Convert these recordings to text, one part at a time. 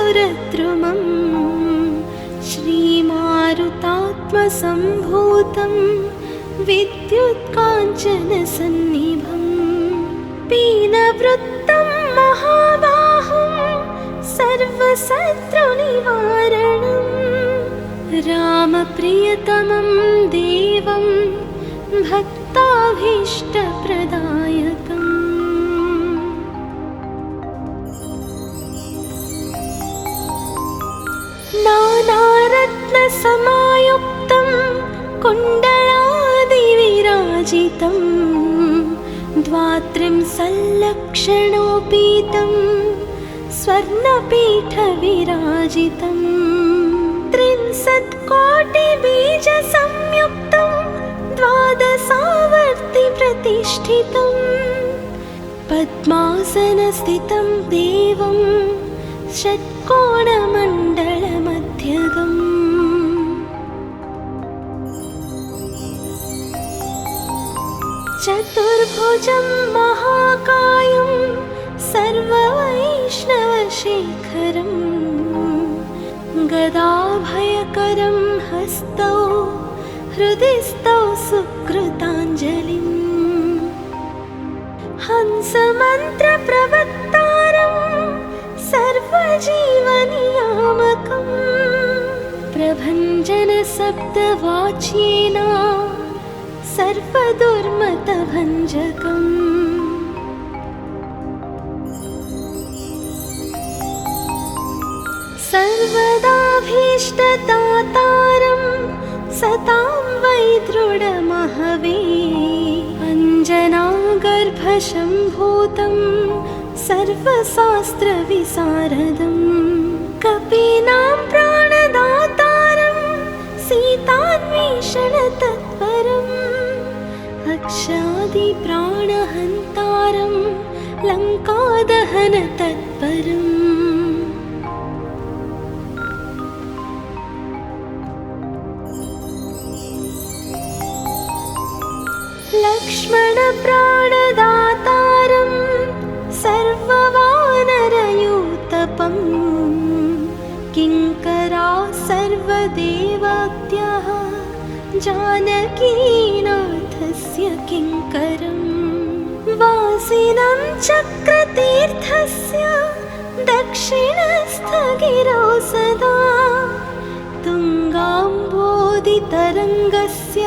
सुरद्रुमं श्रीमारुतात्मसम्भूतं विद्युत्काञ्चनसन्निभं पीनवृत्तं महाबाहुं सर्वशत्रुनिवारणं रामप्रियतमं देवं भक्ताभीष्टप्रदायकम् नानारत्नसमायुक्तं कुण्डलादिविराजितं द्वात्रिंशल्लक्षणोपीतं स्वर्णपीठविराजितं 63कोटिबीजसंयुक्तं द्वादशावर्तिप्रतिष्ठितं पद्मासनस्थितं देवं षट्कोणमण्डलमध्यगम् चतुर्भुजं महाकायं सर्ववैष्णवशेखरं गदाभयकरं हस्तौ हृदि स्तौ सुकृताञ्जलिं हंसमन्त्रप्रवक्तारं सर्वजीवनियामकं प्रभञ्जनशब्दवाच्येन सर्वदुर्मतभञ्जकम् सर्वदाभीष्टदातारं सतां वै दृढमहवे अञ्जनागर्भशम्भूतं सर्वशास्त्रविशारदं कपीनां प्राणदातारं सीतान्वेषणतत्परम् अक्षादिप्राणहन्तारं लङ्कादहनतत्परम् लक्ष्मणप्राणदातारं सर्ववानरयूतपं किङ्करा सर्वदेवाद्यः जानकीनाथस्य किङ्करं वासिनं चक्रतीर्थस्य दक्षिणस्थगिरौ सदा तुङ्गाम्बोधितरङ्गस्य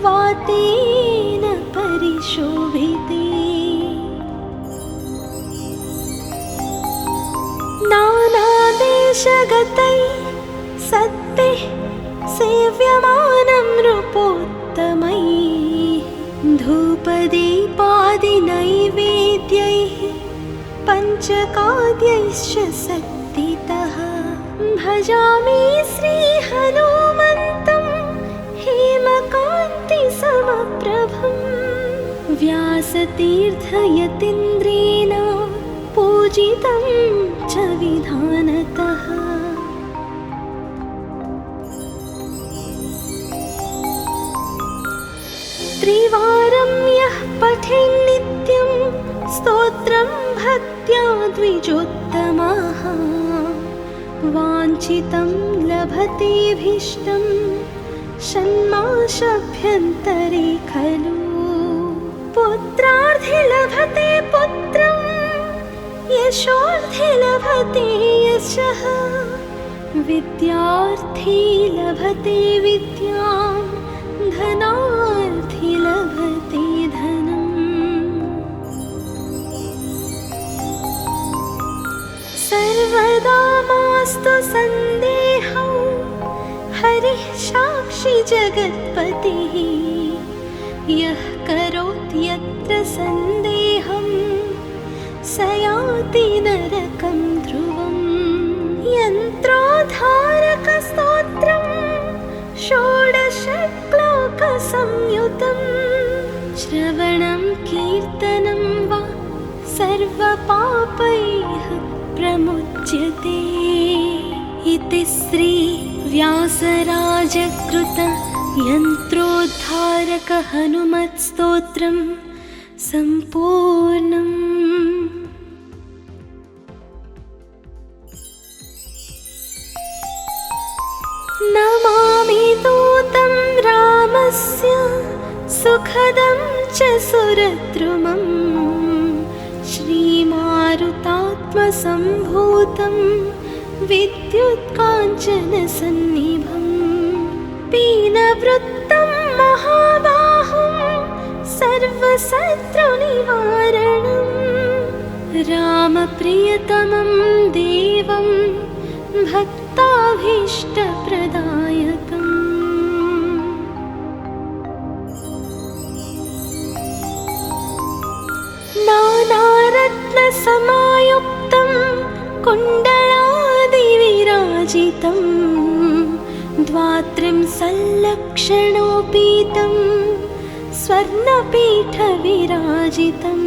वातेन परिशोभिते नानादेशगतैः सद्भिः सेव्यमानं नृपोत्तमैः धूपदीपादिनैवेद्यैः पञ्चकाद्यैश्च शक्तितः भजामि श्रीहनुमन्तं हेमकान्तिसमप्रभं व्यासतीर्थयतीन्द्रेण पूजितं च विधानतः त्रिवारं यः पठेन्नित्यं स्तोत्रं भक्त्या द्विजोत्तमः वाञ्छितं लभतेऽभीष्टं षण्मासाभ्यन्तरे खलु पुत्रार्थे लभते पुत्रं यशोर्थे लभते यशः विद्यार्थी लभते विद्यां धनार्थी लभते धनम् सर्वदा मास्तु सन्देहौ हरिः साक्षी जगत्पतिः यः करोति यत्र सन्देहं स याति नरकं ध्रुवम् यन्त्रोद्धारकस्तोत्रं षोडशश्लोकसंयुतं श्रवणं कीर्तनं वा सर्वपापैः प्रमुच्यते इति श्री व्यासराजकृत यन्त्रोद्धारक हनुमत्स्तोत्रं सम्पूर्णम्। सुखदं च सुरद्रुमं श्रीमारुतात्मसम्भूतं विद्युत्काञ्चनसन्निभं पीनवृत्तं महाबाहुं सर्वशत्रुनिवारणं रामप्रियतमं देवं भक्ताभीष्टप्रदायकम् नानारत्नसमायुक्तं कुण्डलादिविराजितं द्वात्रिंशल्लक्षणोपीतं स्वर्णपीठविराजितं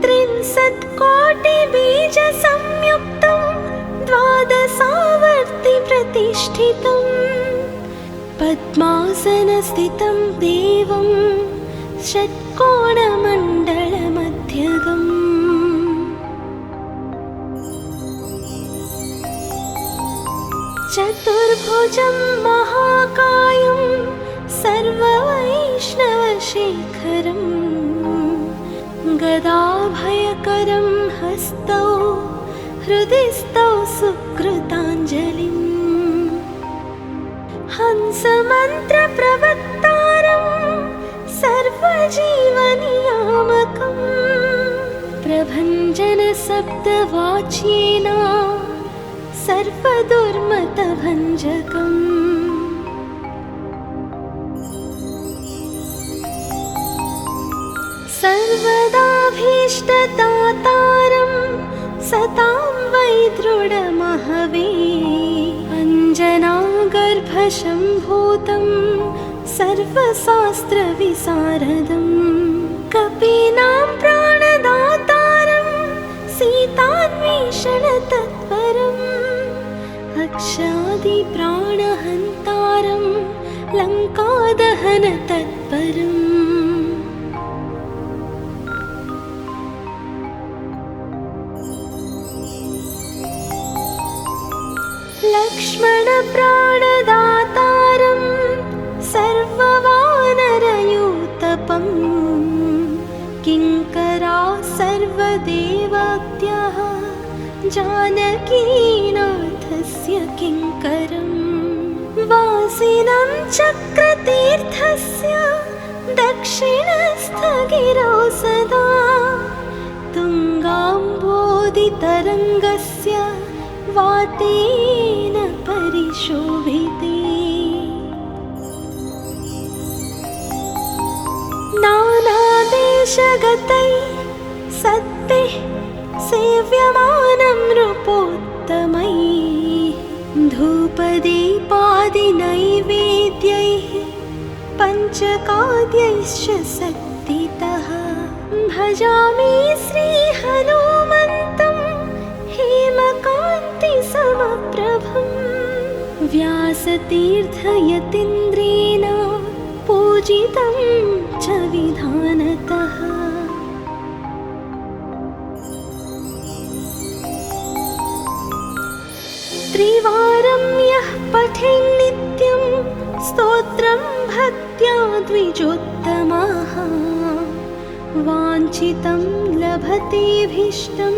30,000,000,बीजसंयुक्तं द्वादशावर्तिप्रतिष्ठितं पद्मासनस्थितं देवं षट्कोणमण्डलमध्यगम् चतुर्भुजं महाकायं सर्ववैष्णवशेखरं गदाभयकरं हस्तौ हृदि सुकृताञ्जलिं हंसमन्त्रप्रवक्तारं सर्वजीवनियामकं प्रभञ्जनशब्दवाच्येन सर्वदुर्मतभञ्जकम् सर्वदाभीष्टदातारं सतां वै दृढमहवे अञ्जनागर्भशम्भूतं सर्वशास्त्रविशारदं कपीनां प्राणदातारं सीतान्वेषणतत्परम् अक्षादिप्राणहन्तारं लङ्कादहनतत्परम् लक्ष्मणप्राणदातारं सर्ववानरयूतपं किङ्करा सर्वदेवत्याः जानकीनाथस्य किङ्करं वासिनं चक्रतीर्थस्य दक्षिणस्थगिरौ सदा तुङ्गाम्बोधितरङ्गस्य वातेन परिशोभिते नानादेशगतै सत्तिः सेव्यमानं नृपोत्तमैः धूपदीपादिनैवेद्यैः पञ्चकाद्यैश्च शक्तितः भजामि श्रीहनुमन्तं हेमकान्तिसमप्रभं व्यासतीर्थयतीन्द्रेण पूजितं च विधानतः त्रिवारं यः पठेन्नित्यं स्तोत्रं भक्त्या द्विजोत्तमः वाञ्छितं लभतेऽभीष्टं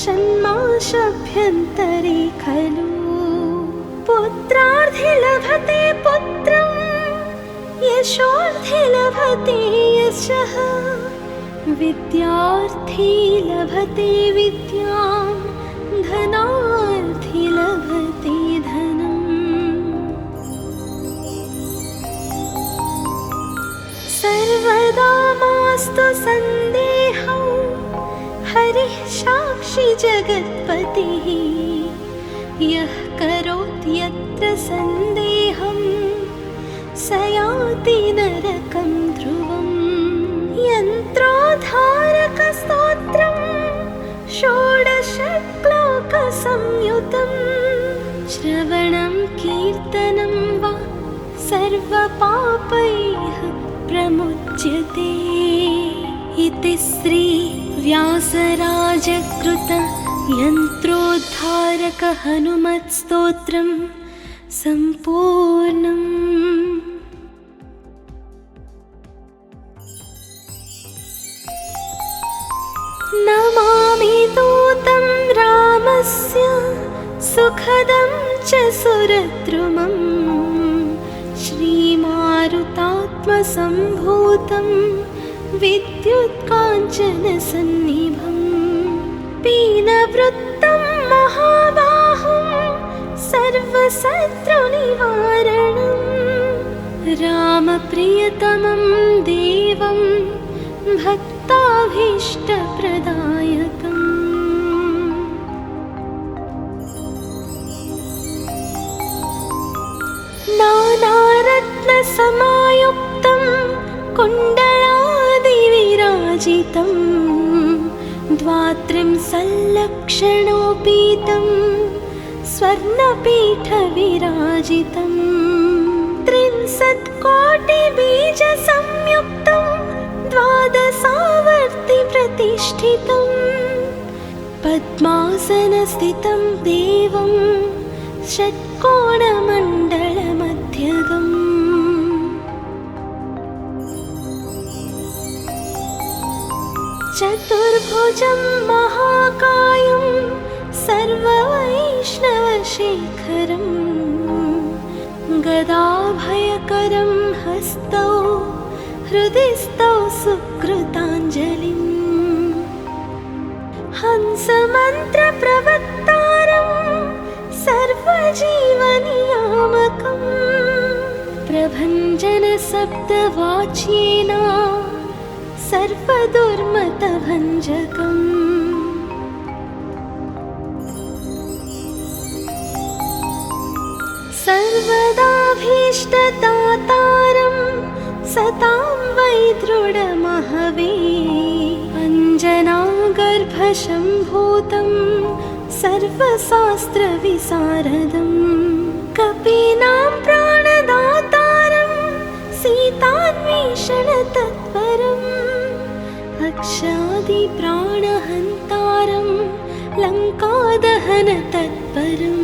षण्मासाभ्यन्तरे खलु पुत्रार्थे लभते पुत्रं यशोर्थे लभते यशः विद्यार्थी लभते विद्यां धनार्थी लभते धनम् सर्वदा मास्तु सन्देहौ हरिः साक्षी जगत्पतिः यः करोति यत्र सन्देहं स याति नरकं ध्रुवम् यन्त्रोद्धारकस्तोत्रं षोडशश्लोकसंयुतं श्रवणं कीर्तनं वा सर्वपापैः प्रमुच्यते इति श्री व्यासराजकृत यन्त्रोद्धारक हनुमत्स्तोत्रं सम्पूर्णम्। तस्य सुखदं च सुरद्रुमं श्रीमारुतात्मसम्भूतं विद्युत्काञ्चनसन्निभं पीनवृत्तं महाबाहुं सर्वशत्रुनिवारणं रामप्रियतमं देवं भक्ताभीष्टप्रदायकम् नानारत्नसमायुक्तं कुण्डलादिविराजितं द्वात्रिंशल्लक्षणोपीतं स्वर्णपीठविराजितं 63,000,000बीजसंयुक्तं द्वादशावर्तिप्रतिष्ठितं पद्मासनस्थितं देवं षट्कोणमण्डलमध्यगम् चतुर्भुजं महाकायं सर्ववैष्णवशेखरं गदाभयकरं हस्तौ हृदि स्तौ सुकृताञ्जलिम् हंसमन्त्रप्रवक्तारं सर्वजीवनियामकं प्रभञ्जनशब्दवाच्येन सर्वदुर्मतभञ्जकम् सर्वदाभीष्टदातारं सतां वै दृढमहवे अञ्जनागर्भशम्भूतं सर्वशास्त्रविशारदं कपीनां प्राणदातारं सीतान्वेषणतत्परम् अक्षादिप्राणहन्तारं लङ्कादहनतत्परम्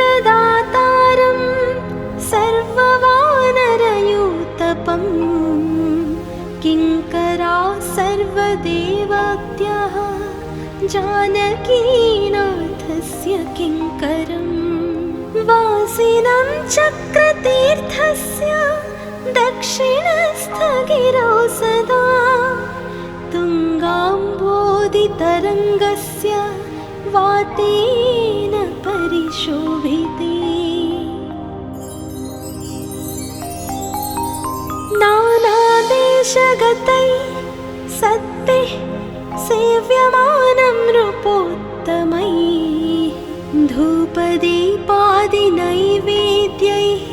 लक्ष्मणप्राणदातारं सर्ववानरयूतपं किङ्करा सर्वदेवात्याः जानकीनाथस्य किङ्करं वासिनं चक्रतीर्थस्य दक्षिणस्थगिरौ सदा तुङ्गाम्बोधितरङ्गस्य वातेन परिशोभिते नानादेशगतैः सत्तिः सेव्यमानं नृपोत्तमैः धूपदीपादिनैवेद्यैः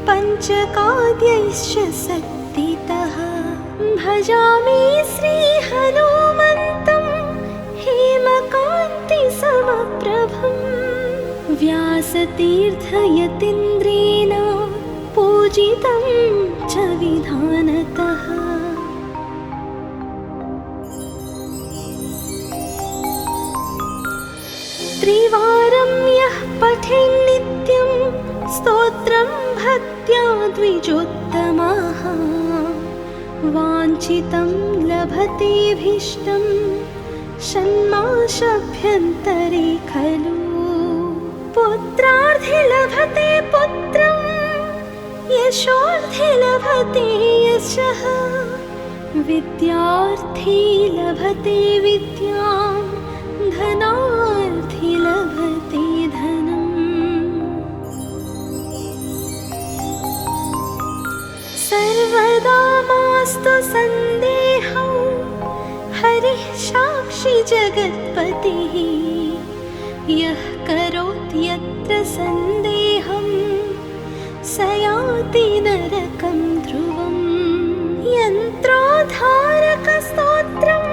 पञ्चकाद्यैश्च शक्तितः भजामि श्रीहनुमन्तं हेमकान्तिसमप्रभं व्यासतीर्थयतीन्द्रेण पूजितं च विधानतः त्रिवारं यः पठेन्नित्यं स्तोत्रं भक्त्या द्विजोत्तमः वाञ्छितं लभतेऽभीष्टं षण्मासाभ्यन्तरे खलु पुत्रार्थे लभते पुत्रं यशोर्थे लभते यशः विद्यार्थी लभते विद्यां धनार्थी लभते धनम् सर्वदा मास्तु सन्देहौ हरिः साक्षी जगत्पतिः यः करोति यत्र सन्देहं स याति नरकं ध्रुवम् यन्त्रोद्धारकस्तोत्रं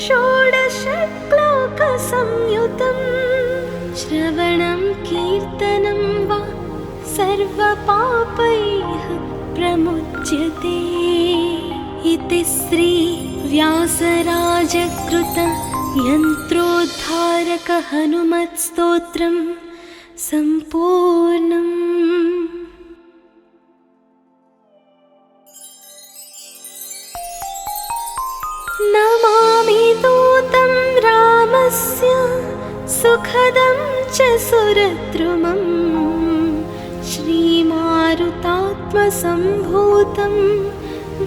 षोडशश्लोकसंयुतं श्रवणं कीर्तनं वा सर्वपापैः प्रमुच्यते इति श्री व्यासराजकृत यन्त्रोद्धारक हनुमत्स्तोत्रं सम्पूर्णम्। सुखदं च सुरद्रुमं श्रीमारुतात्मसम्भूतं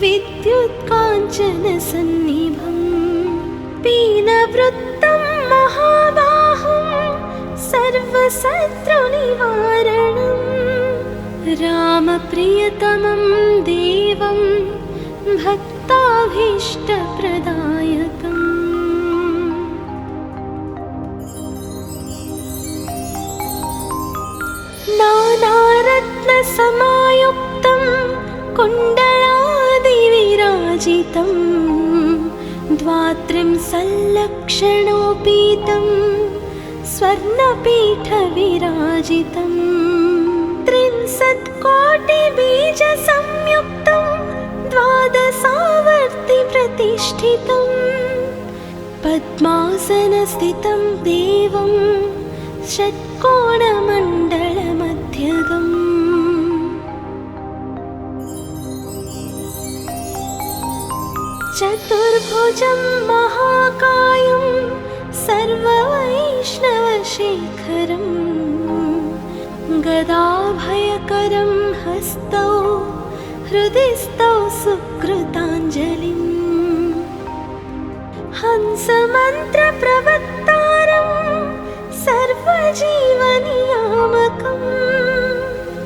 विद्युत्काञ्चनसन्निभं पीनवृत्तं महाबाहुं सर्वशत्रुनिवारणं रामप्रियतमं देवं भक्ताभीष्टप्रदायकम् नानारत्नसमायुक्तं कुण्डलादिविराजितं द्वात्रिंशल्लक्षणोपीतं स्वर्णपीठविराजितं 30,000,000,बीजसंयुक्तं द्वादशावर्तिप्रतिष्ठितं पद्मासनस्थितं देवं षट्कोणमण्डलमध्यगम् चतुर्भुजं महाकायं सर्ववैष्णवशेखरं गदाभयकरं हस्तौ हृदि स्तौ सुकृताञ्जलिं हंसमन्त्रप्रवक्तारं सर्वजीवनियामकं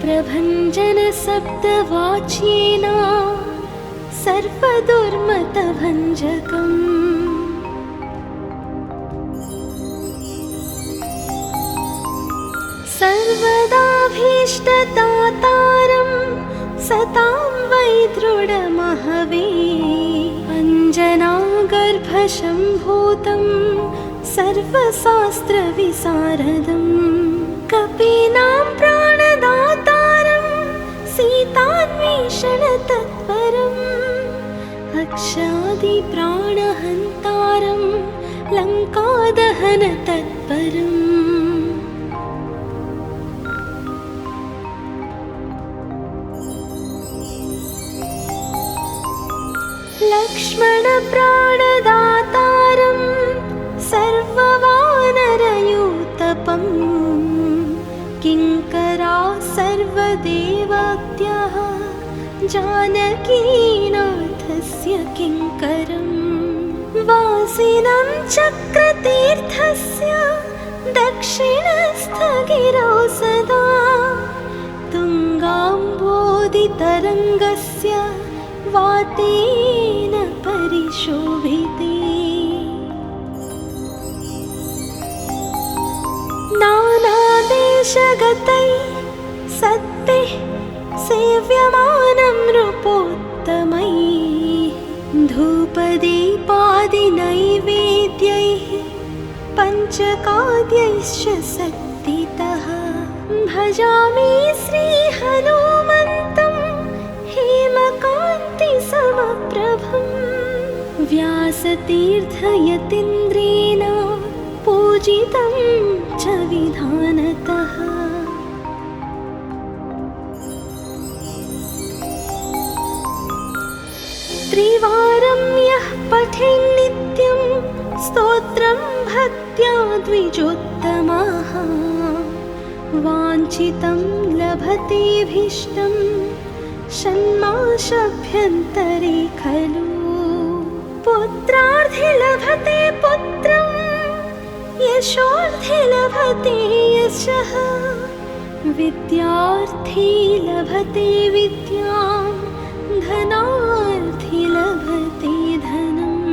प्रभञ्जनशब्दवाच्येन सर्वदुर्मतभञ्जकम् सर्वदाभीष्टदातारं सतां वै दृढमहवे अञ्जनागर्भसम्भूतं सर्वशास्त्रविशारदं कपीनां प्राणदातारं सीतान्वेषणतत्परम् अक्षादिप्राणहन्तारं लङ्कादहनतत्परम् लक्ष्मणप्राणदातारं सर्ववानरयूतपं किङ्करा सर्वदेवत्याः जानकीनाथस्य किङ्करं वासिनं चक्रतीर्थस्य दक्षिणस्थगिरौ सदा तुङ्गाम्बोधितरङ्गस्य वातेन परिशोभिते नानादेशगतैः सत्तैः सेव्यमानं नृपोत्तमैः धूपदीपादिनैवेद्यैः पञ्चकाद्यैश्च शक्तितः भजामि श्रीहनुमन्तं हेमकान्तिसमप्रभं व्यासतीर्थयतीन्द्रेण पूजितं च विधानतः त्रिवारं यः पठेन्नित्यं स्तोत्रं भक्त्या द्विजोत्तमः वाञ्छितं लभतेऽभीष्टं षण्मासाभ्यन्तरे खलु पुत्रार्थे लभते पुत्रं यशोर्थे लभते यशः विद्यार्थी लभते विद्यां धनार्थी लभते धनम्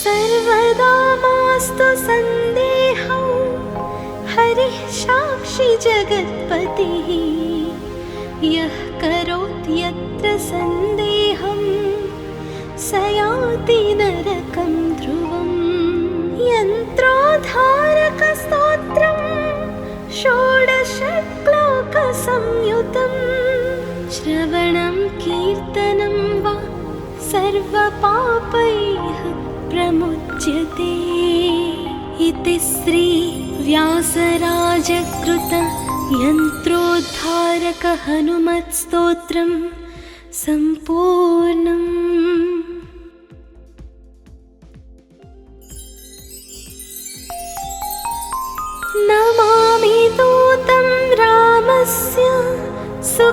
सर्वदा मास्तु सन्देहौ हरिः साक्षी जगत्पतिः यः करोति यत्र सन्देहं स याति नरकं ध्रुवम् यन्त्रोद्धारकस्तोत्रं षोडशश्लोकसंयुतं श्रवणं कीर्तनं वा सर्वपापैः प्रमुच्यते इति श्री व्यासराजकृत यन्त्रोद्धारक हनुमत्स्तोत्रं सम्पूर्णम्।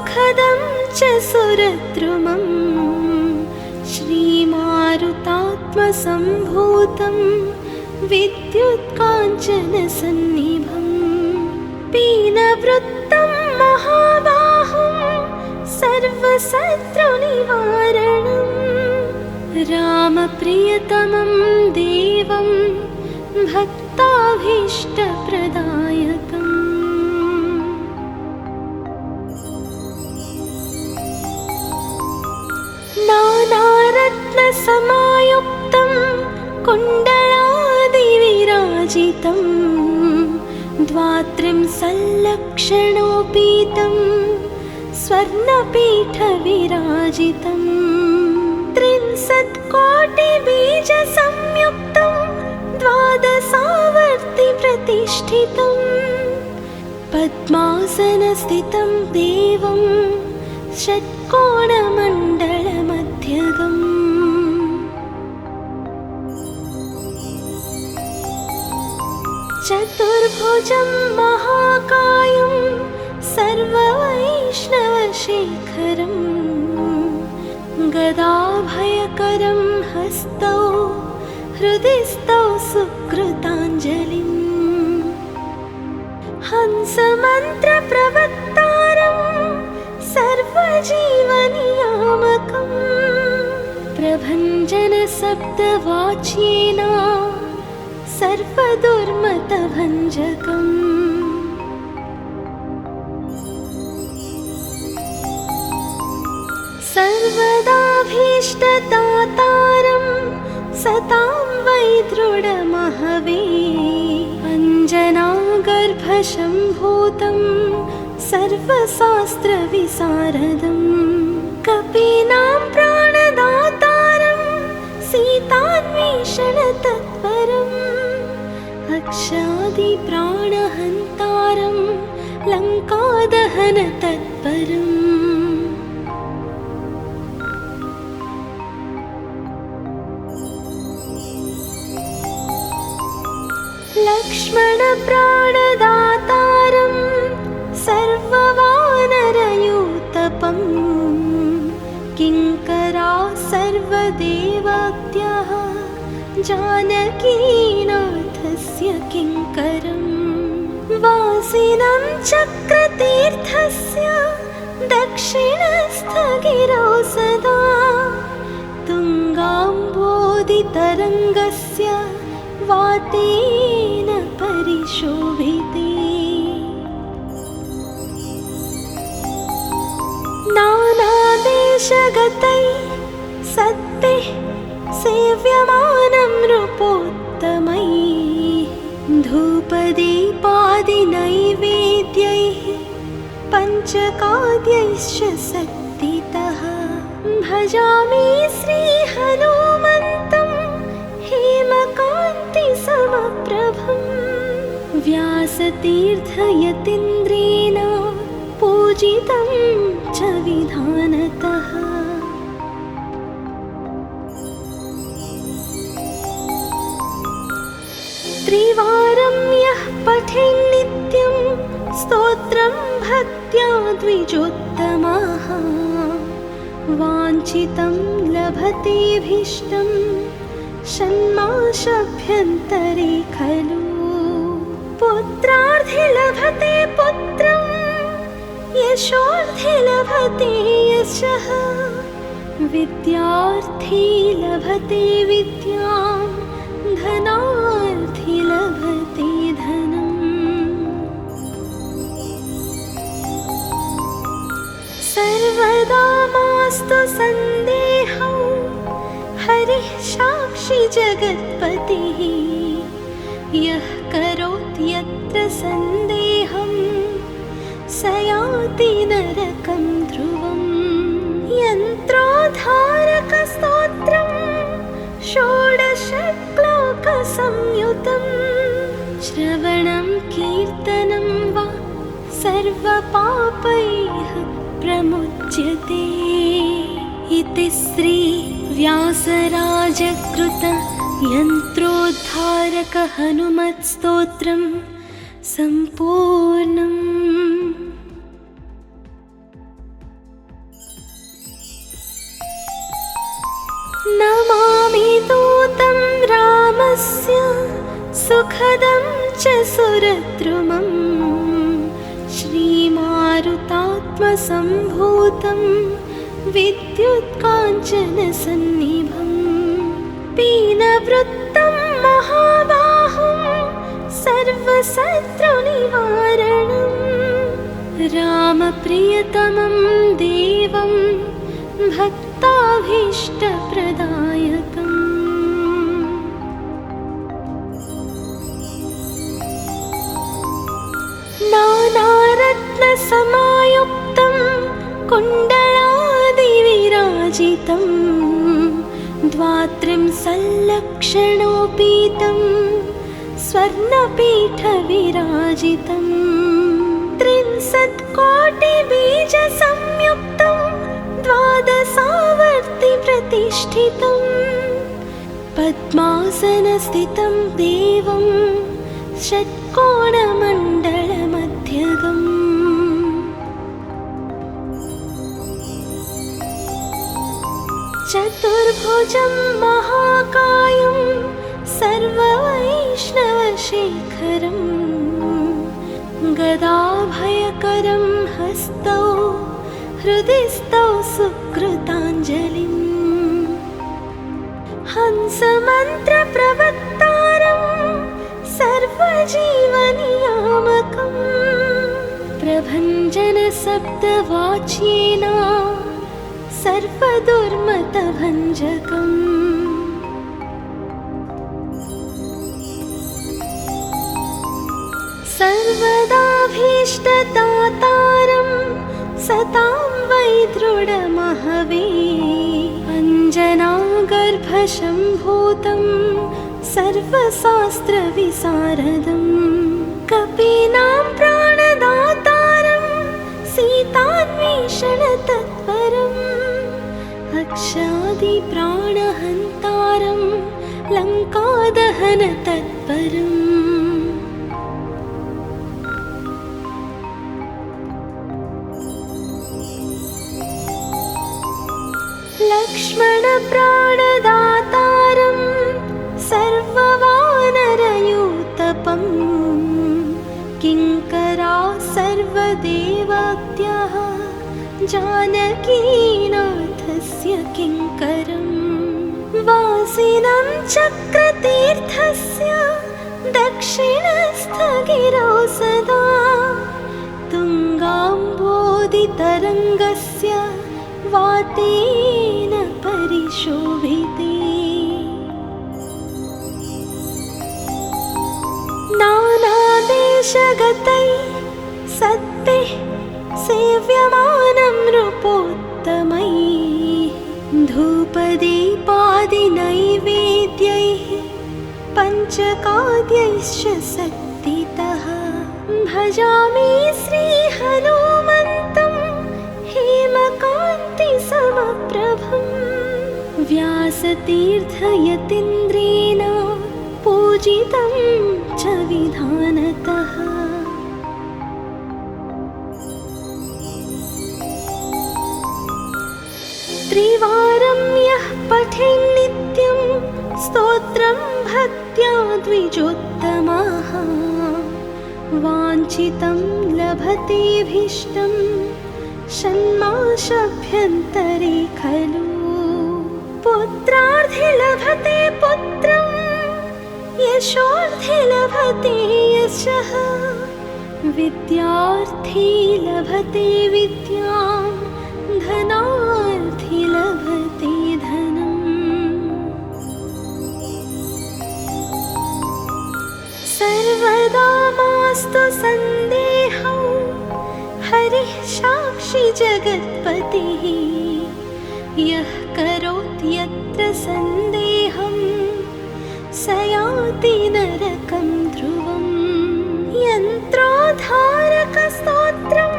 सुखदं च सुरद्रुमं श्रीमारुतात्मसम्भूतं विद्युत्काञ्चनसन्निभं पीनवृत्तं महाबाहुं सर्वशत्रुनिवारणं रामप्रियतमं देवं भक्ताभीष्टप्रदायकम् नानारत्नसमायुक्तं कुण्डलादिविराजितं द्वात्रिंशल्लक्षणोपीतं स्वर्णपीठविराजितं 63कोटिबीजसंयुक्तं द्वादशावर्तिप्रतिष्ठितं पद्मासनस्थितं देवं षट्कोणमण्डलमध्यगम् चतुर्भुजं महाकायं सर्ववैष्णवशेखरं गदाभयकरं हस्तौ हृदि स्तौ सुकृताञ्जलिं हंसमन्त्रप्रवक्तारं सर्वजीवनियामकं प्रभञ्जनशब्दवाच्येन सर्वदुर्मतभञ्जकम् सर्वदाभीष्टदातारं सतां वै दृढमहवे अञ्जनागर्भशम्भूतं सर्वशास्त्रविशारदं कपीनां प्राणदातारं सीतान्वेषणतत्परम् अक्षादिप्राणहन्तारं लङ्कादहनतत्परम् लक्ष्मणप्राणदातारं सर्ववानरयूतपं किङ्करा सर्वदेवत्याः जानकीनाथस्य किङ्करं वासिनं चक्रतीर्थस्य दक्षिणस्थगिरौ सदा तुङ्गाम्बोधितरङ्गस्य वातेन परिशोभिते नानादेशगतैः सद्भिः सेव्यमानं नृपोत्तमैः धूपदीपादिनैवेद्यैः पञ्चकाद्यैश्च शक्तितः भजामि श्रीहनुमन्तं हेमकान्तिसमप्रभं व्यासतीर्थयतीन्द्रेण पूजितं च विधानतः त्रिवारं यः पठेन्नित्यं स्तोत्रं भक्त्या द्विजोत्तमः वाञ्छितं लभतेऽभीष्टं षण्मासाभ्यन्तरे खलु पुत्रार्थे लभते पुत्रं यशोर्थे लभते यशः विद्यार्थी लभते विद्यां धनार्थी लभते धनम् सर्वदा मास्तु सन्देहौ हरिः साक्षी जगत्पतिः यः करोति यत्र सन्देहं स याति नरकं ध्रुवम् यन्त्रोद्धारकस्तोत्रं षोडशश्लोकसंयुतं श्रवणं कीर्तनं वा सर्वपापैः प्रमुच्यते इति श्री व्यासराजकृत यन्त्रोद्धारक हनुमत्स्तोत्रं 《 सम्पूर्णम्। सुरद्रुमं श्रीमारुतात्मसम्भूतं विद्युत्काञ्चनसन्निभं पीनवृत्तं महाबाहुं सर्वशत्रुनिवारणं रामप्रियतमं देवं भक्ताभीष्टप्रदायकम् नानारत्नसमायुक्तं कुण्डलादिविराजितं द्वात्रिंशल्लक्षणोपीतं स्वर्णपीठविराजितं 30,000,000,बीजसंयुक्तं द्वादशावर्तिप्रतिष्ठितं पद्मासनस्थितं देवं षट्कोणमण्डलमध्यगम् चतुर्भुजं महाकायं सर्ववैष्णवशेखरं गदाभयकरं हस्तौ हृदिस्थौ सुकृताञ्जलिं हंसमन्त्रप्रवक्तारं सर्वजीवनियामकं प्रभञ्जनशब्दवाच्येन सर्वदुर्मतभञ्जकम् सर्वदाभीष्टदातारं सतां वै दृढमहवे अञ्जनागर्भशम्भूतं सर्वशास्त्रविशारदं कपीनां प्राणदातारं सीतान्वेषणतत्परम् अक्षादिप्राणहन्तारं लङ्कादहनतत्परम् लक्ष्मणप्राणदातारं सर्ववानरयूतपं किङ्करा सर्वदेवाद्यः जानकीनाथस्य किङ्करं वासिनं चक्रतीर्थस्य दक्षिणस्थगिरौ सदा तुङ्गाम्बोधितरङ्गस्य वातेन परिशोभिते नानादेशगतैः सद्भिः सेव्यमानं नृपोत्तमैः धूपदीपादिनैवेद्यैः पञ्चकाद्यैश्च शक्तितः भजामि श्रीहनुमन्तं हेमकान्तिसमप्रभं व्यासतीर्थयतीन्द्रेण पूजितं च विधानतः त्रिवारं यः पठेन्नित्यं स्तोत्रं भक्त्या द्विजोत्तमः वाञ्छितं लभतेऽभीष्टं षण्मासाभ्यन्तरे खलु पुत्रार्थे लभते पुत्रं यशोर्थे लभते यशः विद्यार्थी लभते विद्यां धनार्थी लभते धनम् सर्वदा मास्तु सन्देहौ हरिः साक्षी जगत्पतिः यः करोति यत्र सन्देहं स याति नरकं ध्रुवम् यन्त्रोद्धारकस्तोत्रं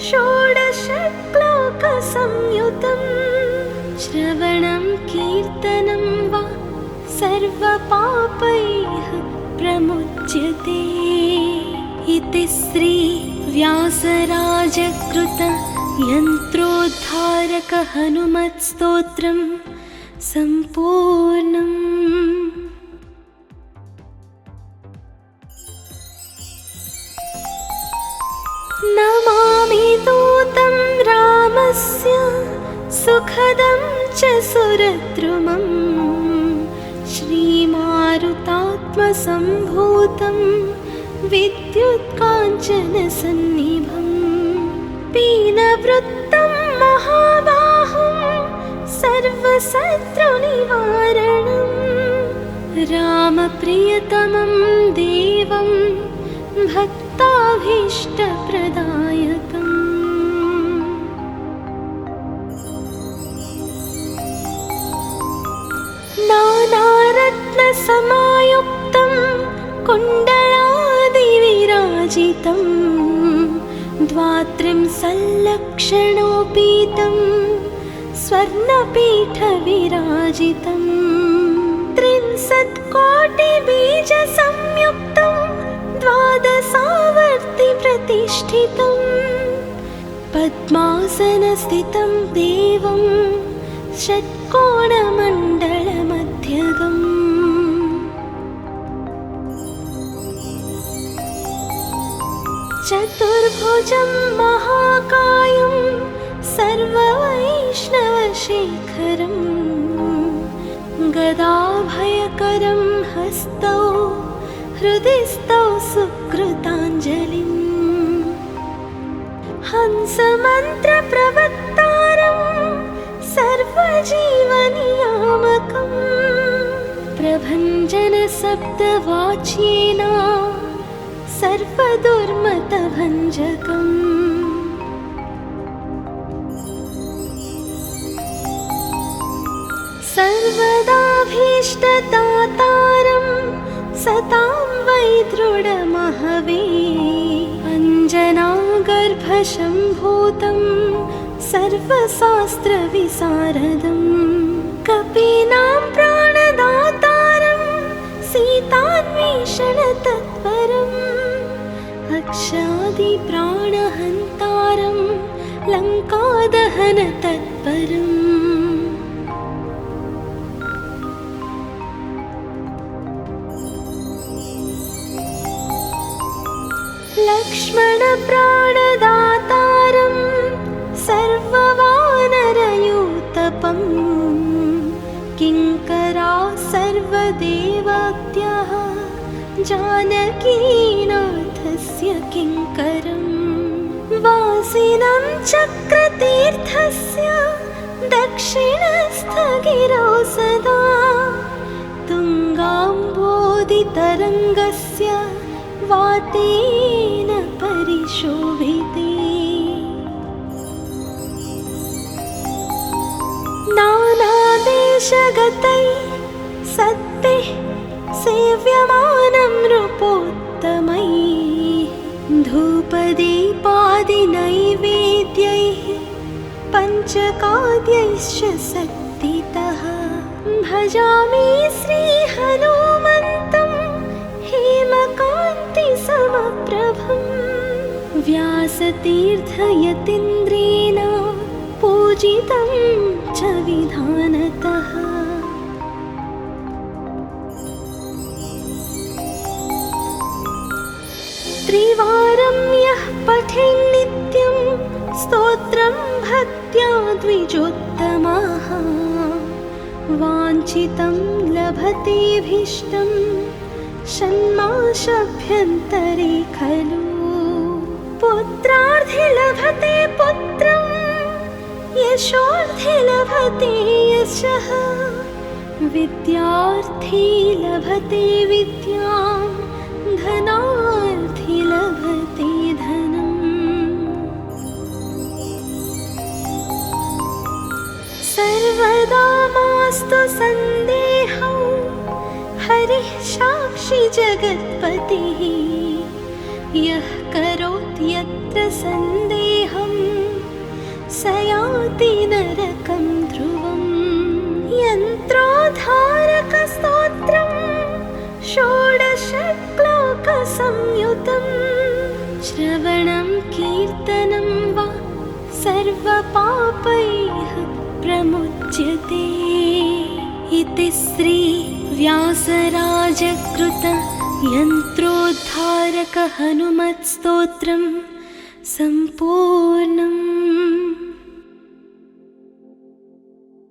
षोडशश्लोकसंयुतं श्रवणं कीर्तनं वा सर्वपापैः प्रमुच्यते इति श्री व्यासराजकृत यन्त्रोद्धारक हनुमत्स्तोत्रं सम्पूर्णम्। तस्य सुखदं च सुरद्रुमम् श्रीमारुतात्मसम्भूतं विद्युत्काञ्चनसन्निभं पीनवृत्तं महाबाहुं सर्वशत्रुनिवारणं रामप्रियतमं देवं भक्ताभीष्टप्रदायकम् नानारत्नसमायुक्तं कुण्डलादिविराजितं द्वात्रिंशल्लक्षणोपीतं स्वर्णपीठविराजितं 63,000,000बीजसंयुक्तं द्वादशावर्तिप्रतिष्ठितं पद्मासनस्थितं देवं षट्कोणमण्डलमध्यगम् चतुर्भुजं महाकायं सर्ववैष्णवशेखरं गदाभयकरं हस्तौ हृदिस्थौ सुकृताञ्जलिं हंसमन्त्रप्रवक्तारं सर्वजीवनियामकं प्रभञ्जनशब्दवाच्येन सर्वदुर्मतभञ्जकम् सर्वदाभीष्टदातारं सतां वै दृढमहवे अञ्जनागर्भशम्भूतं सर्वशास्त्रविशारदं कपीनां प्राणदातारं सीतान्वेषणतत्परम् अक्षादिप्राणहन्तारं लङ्कादहनतत्परम् लक्ष्मणप्राणदातारं सर्ववानरयूतपं किङ्करा सर्वदेवत्याः जानकीनाथस्य किङ्करं वासिनं चक्रतीर्थस्य दक्षिणस्थगिरौ सदा तुङ्गाम्बोधितरङ्गस्य वातेन परिशोभिते नानादेशगतै सत्तिः सेव्यमानं नृपोत्तमैः धूपदीपादिनैवेद्यैः पञ्चकाद्यैश्च शक्तितः भजामि श्रीहनुमन्तं हेमकान्तिसमप्रभं व्यासतीर्थयतीन्द्रेण पूजितं च विधानतः त्रिवारं यः पठेन्नित्यं स्तोत्रं भक्त्या द्विजोत्तमः वाञ्छितं लभतेऽभीष्टं षण्मासाभ्यन्तरे खलु पुत्रार्थे लभते पुत्रं यशोर्थे लभते यशः विद्यार्थी लभते विद्यां धनार्थी लभते धनम् सर्वदा मास्तु सन्देहौ हरिः साक्षी जगत्पतिः यः करोति यत्र सन्देहं स याति नरकं ध्रुवम् यन्त्रोद्धारकस्तोत्रं षोडशश्लोकसंयुतं श्रवणं कीर्तनं वा सर्वपापैः प्रमुच्यते इति श्री व्यासराजकृत यन्त्रोद्धारक हनुमत्स्तोत्रं सम्पूर्णम्।